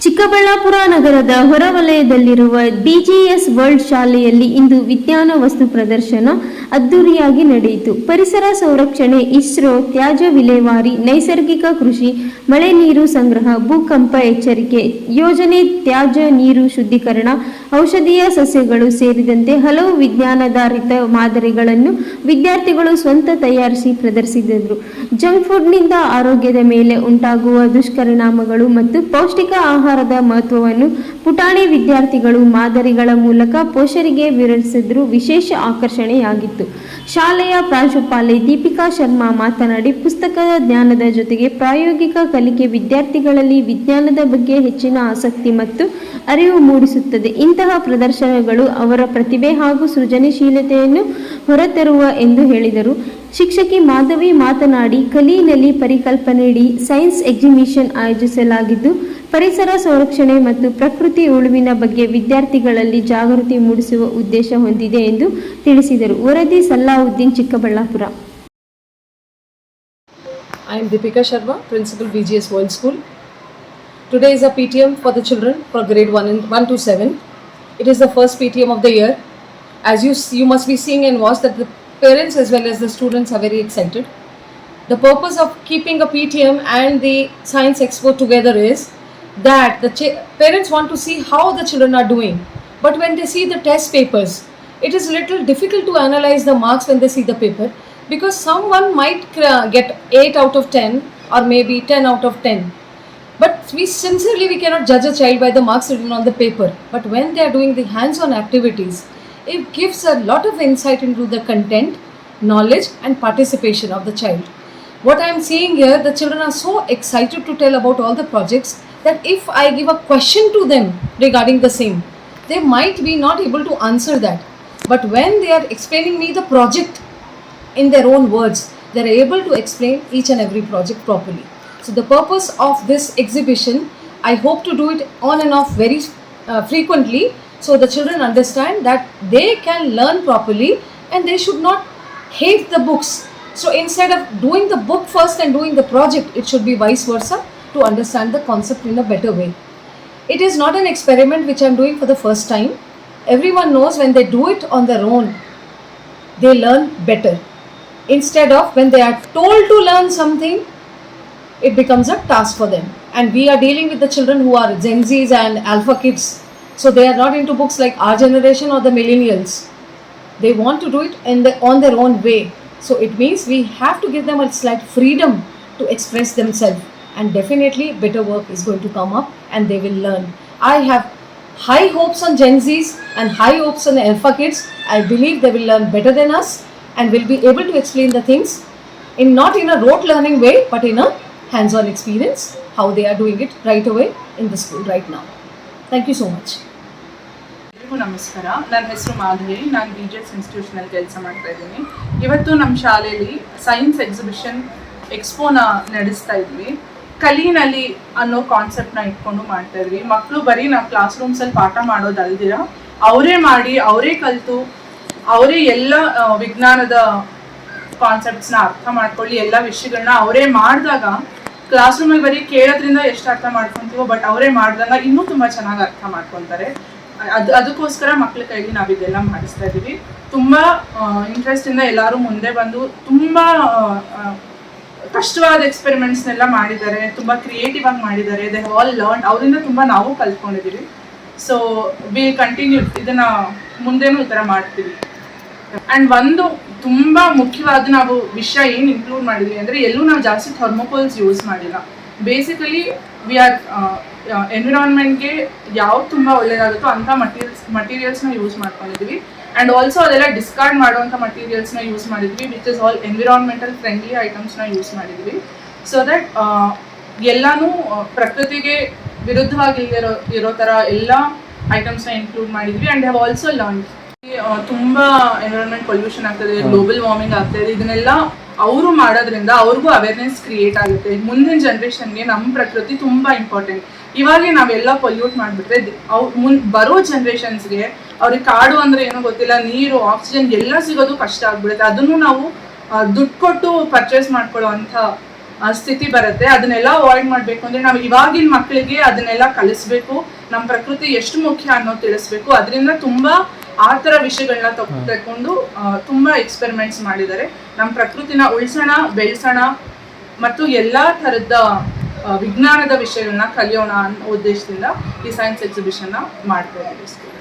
ಚಿಕ್ಕಬಳ್ಳಾಪುರ ನಗರದ ಹೊರವಲಯದಲ್ಲಿರುವ DGS world ಶಾಲೆಯಲ್ಲಿ ಇಂದು ವಿಜ್ಞಾನ ವಸ್ತು ಪ್ರದರ್ಶನ ಅದ್ದೂರಿಯಾಗಿ ನಡೆಯಿತು. ಪರಿಸರ ಸಂರಕ್ಷಣೆ, ಇಸ್ರೋ, ತ್ಯಾಜ್ಯ ವಿಲೇವಾರಿ, ನೈಸರ್ಗಿಕ ಕೃಷಿ, ಮಳೆ ನೀರು ಸಂಗ್ರಹ, ಭೂಕಂಪ ಎಚ್ಚರಿಕೆ ಯೋಜನೆ, ತ್ಯಾಜ್ಯ ನೀರು ಶುದ್ಧೀಕರಣ, ಔಷಧೀಯ ಸಸ್ಯಗಳು ಸೇರಿದಂತೆ ಹಲವು ವಿಜ್ಞಾನಾಧಾರಿತ ಮಾದರಿಗಳನ್ನು ವಿದ್ಯಾರ್ಥಿಗಳು ಸ್ವಂತ ತಯಾರಿಸಿ ಪ್ರದರ್ಶಿಸಿದರು. ಜಂಕ್ ಫುಡ್ನಿಂದ ಆರೋಗ್ಯದ ಮೇಲೆ ಉಂಟಾಗುವ ದುಷ್ಪರಿಣಾಮಗಳು ಮತ್ತು ಪೌಷ್ಟಿಕ ಆಹಾರದ ಮಹತ್ವವನ್ನು ಪುಟಾಣಿ ವಿದ್ಯಾರ್ಥಿಗಳು ಮಾದರಿಗಳ ಮೂಲಕ ಪೋಷಕರಿಗೆ ವಿವರಿಸಿದ್ರು ವಿಶೇಷ ಆಕರ್ಷಣೆಯಾಗಿತ್ತು. ಶಾಲೆಯ ಪ್ರಾಂಶುಪಾಲೆ ದೀಪಿಕಾ ಶರ್ಮಾ ಮಾತನಾಡಿ, ಪುಸ್ತಕದ ಜ್ಞಾನದ ಜೊತೆಗೆ ಪ್ರಾಯೋಗಿಕ ಕಲಿಕೆ ವಿದ್ಯಾರ್ಥಿಗಳಲ್ಲಿ ವಿಜ್ಞಾನದ ಬಗ್ಗೆ ಹೆಚ್ಚಿನ ಆಸಕ್ತಿ ಮತ್ತು ಅರಿವು ಮೂಡಿಸುತ್ತದೆ. ಇಂತಹ ಪ್ರದರ್ಶನಗಳು ಅವರ ಪ್ರತಿಭೆ ಹಾಗೂ ಸೃಜನಶೀಲತೆಯನ್ನು ಹೊರತರುವ ಎಂದು ಹೇಳಿದರು. ಶಿಕ್ಷಕಿ ಮಾಧವಿ ಮಾತನಾಡಿ, ಕಲಿಯಿನಲ್ಲಿ ಪರಿಕಲ್ಪನೆಯಡಿ ಸೈನ್ಸ್ ಎಕ್ಸಿಬಿಷನ್ ಆಯೋಜಿಸಲಾಗಿದ್ದು, ಪರಿಸರ ಸಂರಕ್ಷಣೆ ಮತ್ತು ಪ್ರಕೃತಿ ಉಳಿವಿನ ಬಗ್ಗೆ ವಿದ್ಯಾರ್ಥಿಗಳಲ್ಲಿ ಜಾಗೃತಿ ಮೂಡಿಸುವ ಉದ್ದೇಶ ಹೊಂದಿದೆ ಎಂದು ತಿಳಿಸಿದರು. ವರದಿ Salahuddin, Chikkaballapur. I am Deepika Sharma, Principal VGS World School. Today is a PTM for the children for grade 1 to 7. It is the first PTM of the year. As you must be seeing and watch that the parents as well as the students are very excited. The purpose of keeping a PTM and the science expo together is that the parents want to see how the children are doing. But when they see the test papers, it is a little difficult to analyze the marks when they see the paper, because someone might get 8 out of 10 or maybe 10 out of 10. But we cannot judge a child by the marks written on the paper. But when they are doing the hands-on activities, it gives a lot of insight into the content, knowledge and participation of the child. What I am seeing here, the children are so excited to tell about all the projects that if I give a question to them regarding the same, they might be not able to answer that. But when they are explaining me the project in their own words, they are able to explain each and every project properly. So the purpose of this exhibition, I hope to do it on and off very frequently, so the children understand that they can learn properly and they should not hate the books. So instead of doing the book first and doing the project, it should be vice versa, to understand the concept in a better way. It is not an experiment which I am doing for the first time. Everyone knows when they do it on their own, they learn better. Instead of when they are told to learn something, it becomes a task for them. And we are dealing with the children who are Gen Zs and Alpha kids. So they are not into books like our generation or the millennials. They want to do it on their own way. So it means we have to give them a slight freedom to express themselves. And definitely better work is going to come up and they will learn. I have high hopes on Gen Zs and high hopes on the Alpha kids. I believe they will learn better than us and will be able to explain the things not in a rote learning way, but in a hands-on experience, how they are doing it right away in the school right now. Thank you so much. ನಮಸ್ಕಾರ, ನನ್ನ ಹೆಸರು ಮಾಧವಿ. ನಾನು BGS ಇನ್ಸ್ಟಿಟ್ಯೂಷನಲ್ಲಿ ಕೆಲಸ ಮಾಡ್ತಾ ಇದ್ದೀನಿ. ಇವತ್ತು ನಮ್ಮ ಶಾಲೆಯಲ್ಲಿ ಸೈನ್ಸ್ ಎಕ್ಸಿಬಿಷನ್ ಎಕ್ಸ್ಪೋನ ನಡೆಸ್ತಾ ಇದ್ವಿ. ಕಲಿನಲ್ಲಿ ಅನ್ನೋ ಕಾನ್ಸೆಪ್ಟ್ನ ಇಟ್ಕೊಂಡು ಮಾಡ್ತಾ ಇದ್ವಿ. ಮಕ್ಕಳು ಬರೀ ನಾವು ಕ್ಲಾಸ್ ರೂಮ್ಸಲ್ಲಿ ಪಾಠ ಮಾಡೋದಲ್ದಿರ ಅವರೇ ಮಾಡಿ, ಅವರೇ ಕಲಿತು, ಅವರೇ ಎಲ್ಲ ವಿಜ್ಞಾನದ ಕಾನ್ಸೆಪ್ಟ್ಸ್ನ ಅರ್ಥ ಮಾಡ್ಕೊಳ್ಳಿ, ಎಲ್ಲ ವಿಷಯಗಳನ್ನ ಅವರೇ ಮಾಡಿದಾಗ ಕ್ಲಾಸ್ ರೂಮಲ್ಲಿ ಬರೀ ಕೇಳೋದ್ರಿಂದ ಎಷ್ಟು ಅರ್ಥ ಮಾಡ್ಕೊತೀವೋ, ಬಟ್ ಅವರೇ ಮಾಡಿದಾಗ ಇನ್ನೂ ತುಂಬ ಚೆನ್ನಾಗಿ ಅರ್ಥ ಮಾಡ್ಕೊತಾರೆ. ಅದಕ್ಕೋಸ್ಕರ ಮಕ್ಕಳ ಕೈಲಿ ನಾವಿದೆಲ್ಲ ಮಾಡಿಸ್ತಾ ಇದ್ದೀವಿ. ತುಂಬ ಇಂಟ್ರೆಸ್ಟಿಂದ ಎಲ್ಲರೂ ಮುಂದೆ ಬಂದು ತುಂಬ ಕಷ್ಟವಾದ ಎಕ್ಸ್ಪೆರಿಮೆಂಟ್ಸ್ನೆಲ್ಲ ಮಾಡಿದ್ದಾರೆ, ತುಂಬ ಕ್ರಿಯೇಟಿವ್ ಆಗಿ ಮಾಡಿದ್ದಾರೆ. They have all learn. ಅವರಿಂದ ತುಂಬ ನಾವು ಕಲ್ತ್ಕೊಂಡಿದ್ದೀವಿ. ಸೊ ವಿಲ್ ಕಂಟಿನ್ಯೂ, ಇದನ್ನು ಮುಂದೆನೂ ಈ ಥರ ಮಾಡ್ತೀವಿ. ಆ್ಯಂಡ್ ಒಂದು ತುಂಬ ಮುಖ್ಯವಾದ ನಾವು ವಿಷಯ ಏನು ಇನ್ಕ್ಲೂಡ್ ಮಾಡಿದ್ವಿ ಅಂದರೆ, ಎಲ್ಲೂ ನಾವು ಜಾಸ್ತಿ ಥರ್ಮೋಕೋಲ್ಸ್ ಯೂಸ್ ಮಾಡಿಲ್ಲ. ಬೇಸಿಕಲಿ ವಿ ಆರ್ ಎನ್ವಿರಾನ್ಮೆಂಟ್ಗೆ ಯಾವ್ದು ತುಂಬ ಒಳ್ಳೆಯದಾಗುತ್ತೋ ಅಂಥ ಮಟೀರಿಯಲ್ಸ್ನ ಯೂಸ್ ಮಾಡ್ಕೊಂಡಿದ್ವಿ. ಆ್ಯಂಡ್ ಆಲ್ಸೋ ಅದೆಲ್ಲ ಡಿಸ್ಕಾರ್ಡ್ ಮಾಡುವಂಥ ಮಟೀರಿಯಲ್ಸ್ನ ಯೂಸ್ ಮಾಡಿದ್ವಿ, which is all environmental friendly ಐಟಮ್ಸ್ನ ಯೂಸ್ ಮಾಡಿದ್ವಿ. ಸೊ ದಟ್ ಎಲ್ಲನೂ ಪ್ರಕೃತಿಗೆ ವಿರುದ್ಧವಾಗಿ ಇರೋ ಥರ ಎಲ್ಲ ಐಟಮ್ಸ್ನ ಇನ್ಕ್ಲೂಡ್ ಮಾಡಿದ್ವಿ. And have also learn. ತುಂಬ ಎನ್ವಿರಾನ್ಮೆಂಟ್ ಪೊಲ್ಯೂಷನ್ ಆಗ್ತದೆ, ಗ್ಲೋಬಲ್ ವಾರ್ಮಿಂಗ್ ಆಗ್ತದೆ. ಇದನ್ನೆಲ್ಲ ಅವರು ಮಾಡೋದ್ರಿಂದ ಅವ್ರಿಗೂ ಅವೇರ್ನೆಸ್ ಕ್ರಿಯೇಟ್ ಆಗುತ್ತೆ. ಮುಂದಿನ ಜನ್ರೇಷನ್ಗೆ ನಮ್ಮ ಪ್ರಕೃತಿ ತುಂಬ ಇಂಪಾರ್ಟೆಂಟ್. ಇವಾಗೇ ನಾವೆಲ್ಲ ಪೊಲ್ಯೂಟ್ ಮಾಡಿಬಿಟ್ರೆ ಬರೋ ಜನ್ರೇಷನ್ಸ್ಗೆ ಅವ್ರಿಗೆ ಕಾಡು ಅಂದರೆ ಏನೋ ಗೊತ್ತಿಲ್ಲ, ನೀರು, ಆಕ್ಸಿಜನ್ ಎಲ್ಲ ಸಿಗೋದು ಕಷ್ಟ ಆಗ್ಬಿಡುತ್ತೆ. ಅದನ್ನು ನಾವು ದುಡ್ಡು ಕೊಟ್ಟು ಪರ್ಚೇಸ್ ಮಾಡ್ಕೊಳ್ಳೋ ಅಂಥ ಸ್ಥಿತಿ ಬರುತ್ತೆ. ಅದನ್ನೆಲ್ಲ ಅವಾಯ್ಡ್ ಮಾಡಬೇಕು ಅಂದರೆ ನಾವು ಇವಾಗಿನ ಮಕ್ಕಳಿಗೆ ಅದನ್ನೆಲ್ಲ ಕಲಿಸ್ಬೇಕು. ನಮ್ಮ ಪ್ರಕೃತಿ ಎಷ್ಟು ಮುಖ್ಯ ಅನ್ನೋದು ತಿಳಿಸ್ಬೇಕು. ಅದರಿಂದ ತುಂಬ ಆ ಥರ ವಿಷಯಗಳನ್ನ ತಗೊಂಡು ತುಂಬ ಎಕ್ಸ್ಪೆರಿಮೆಂಟ್ಸ್ ಮಾಡಿದ್ದಾರೆ. ನಮ್ಮ ಪ್ರಕೃತಿನ ಉಳಿಸೋಣ, ಬೆಳೆಸೋಣ ಮತ್ತು ಎಲ್ಲ ಥರದ ವಿಜ್ಞಾನದ ವಿಷಯಗಳನ್ನ ಕಲಿಯೋಣ ಅನ್ನೋ ಉದ್ದೇಶದಿಂದ ಈ ಸೈನ್ಸ್ ಎಕ್ಸಿಬಿಷನ್ನ ಮಾಡ್ತಾ ಇದ್ದೀವಿ.